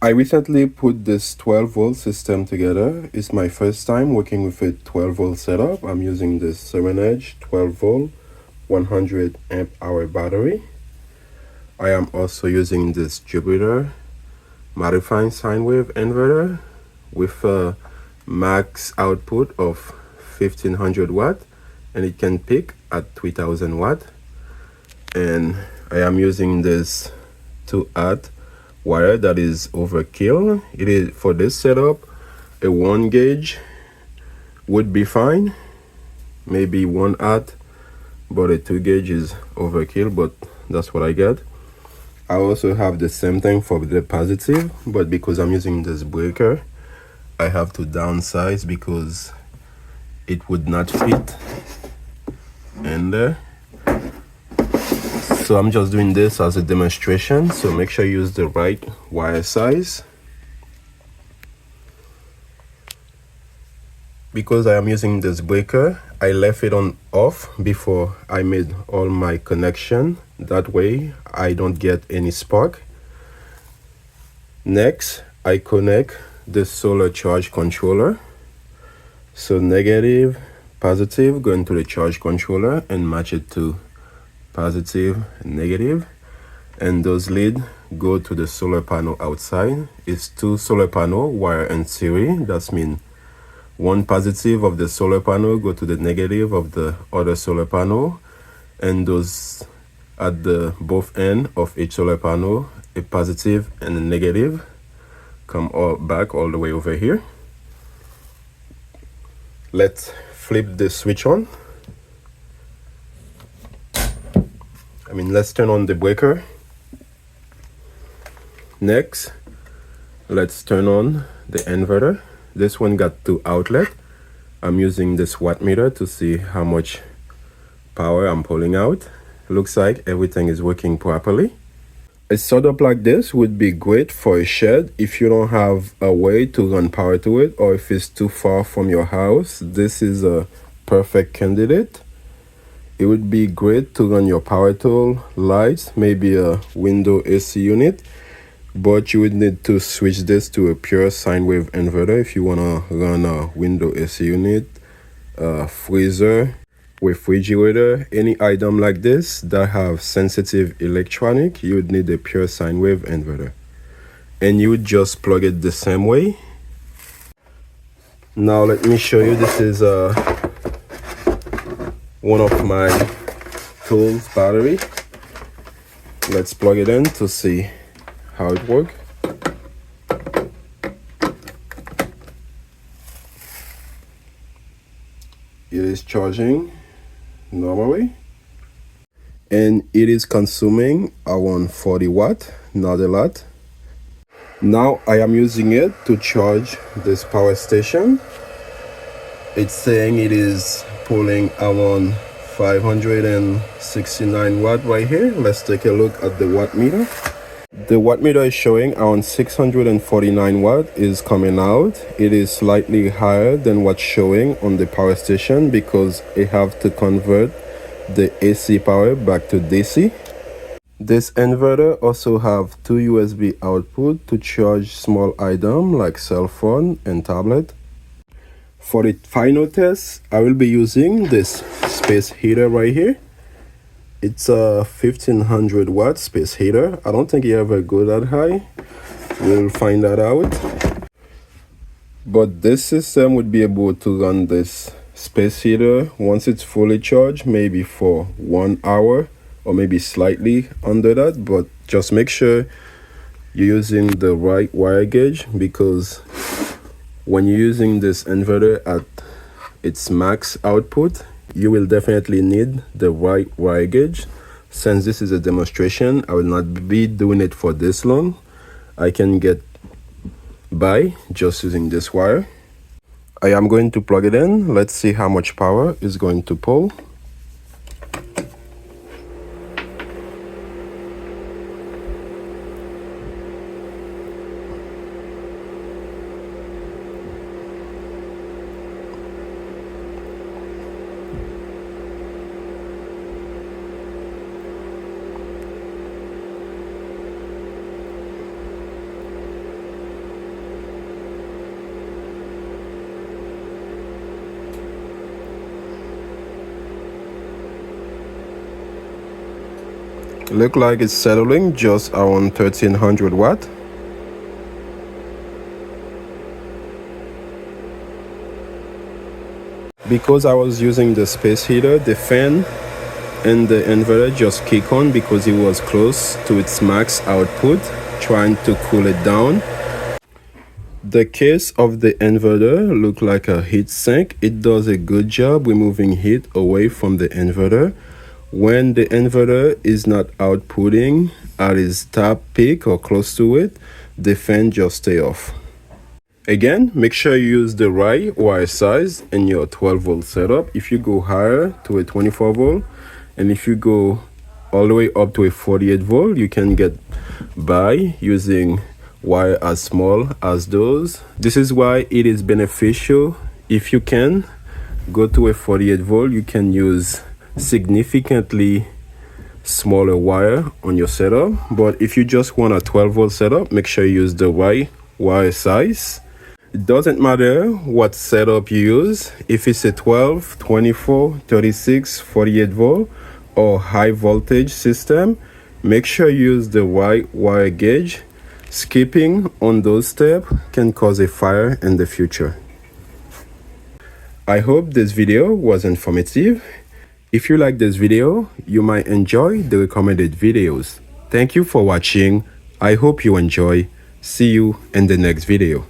I recently put this 12-volt system together. It's my first time working with a 12-volt setup. I'm using this 7-edge 12-volt 100 amp hour battery. I am also using this Jupiter modifying sine wave inverter with a max output of 1500 watt, and it can peak at 3000 watt. And I am using this 2-aught wire that is overkill. It is for this setup, a 1 gauge would be fine, maybe 1-aught, but a 2 gauge is overkill, but that's what I get. I also have the same thing for the positive, but because I'm using this breaker, I have to downsize because it would not fit in there. So I'm just doing this as a demonstration, so make sure you use the right wire size. Because I am using this breaker, I left it on off before I made all my connection. That way I don't get any spark. Next, I connect the solar charge controller. So negative, positive, go into the charge controller and match it to positive and negative, and those leads go to the solar panel outside. It's 2 solar panel wire in series. That means one positive of the solar panel go to the negative of the other solar panel, and those at the both end of each solar panel, a positive and a negative, come all back all the way over here. Let's flip the switch on. Let's turn on the breaker. Next, let's turn on the inverter. This one got 2 outlets. I'm using this wattmeter to see how much power I'm pulling out. Looks like everything is working properly. A setup like this would be great for a shed if you don't have a way to run power to it, or if it's too far from your house. This is a perfect candidate. It would be great to run your power tool, lights, maybe a window AC unit, but you would need to switch this to a pure sine wave inverter if you want to run a window AC unit, a freezer, refrigerator, any item like this that have sensitive electronic. You would need a pure sine wave inverter, and you would just plug it the same way. Now let me show you. This is one of my tools battery. Let's plug it in to see how it works. It is charging normally, and it is consuming around 40 watt, not a lot. Now I am using it to charge this power station. It's saying it is pulling around 569 watt right here. Let's take a look at the watt meter. The watt meter is showing around 649 watt is coming out. It is slightly higher than what's showing on the power station because it have to convert the AC power back to DC. This inverter also have 2 USB output to charge small item like cell phone and tablet. For the final test, I will be using this space heater right here. It's a 1500 watt space heater. I don't think it ever go that high. We'll find that out. But this system would be able to run this space heater once it's fully charged, maybe for 1 hour or maybe slightly under that. But just make sure you're using the right wire gauge, because when you're using this inverter at its max output, you will definitely need the right wire gauge. Since this is a demonstration, I will not be doing it for this long. I can get by just using this wire. I am going to plug it in. Let's see how much power is going to pull. Look like it's settling just around 1300 watt. Because I was using the space heater, the fan and the inverter just kick on because it was close to its max output, trying to cool it down. The case of the inverter look like a heat sink. It does a good job removing heat away from the inverter. When the inverter is not outputting at its top peak or close to it, the fan just stay off. Again, make sure you use the right wire size in your 12 volt setup. If you go higher to a 24 volt, and if you go all the way up to a 48 volt, you can get by using wire as small as those. This is why it is beneficial. If you can go to a 48 volt, you can use significantly smaller wire on your setup. But if you just want a 12 volt setup, make sure you use the right wire size. It doesn't matter what setup you use, if it's a 12, 24, 36, 48 volt or high voltage system, make sure you use the right wire gauge. Skipping on those steps can cause a fire in the future. I hope this video was informative. If you like this video, you might enjoy the recommended videos. Thank you for watching. I hope you enjoy. See you in the next video.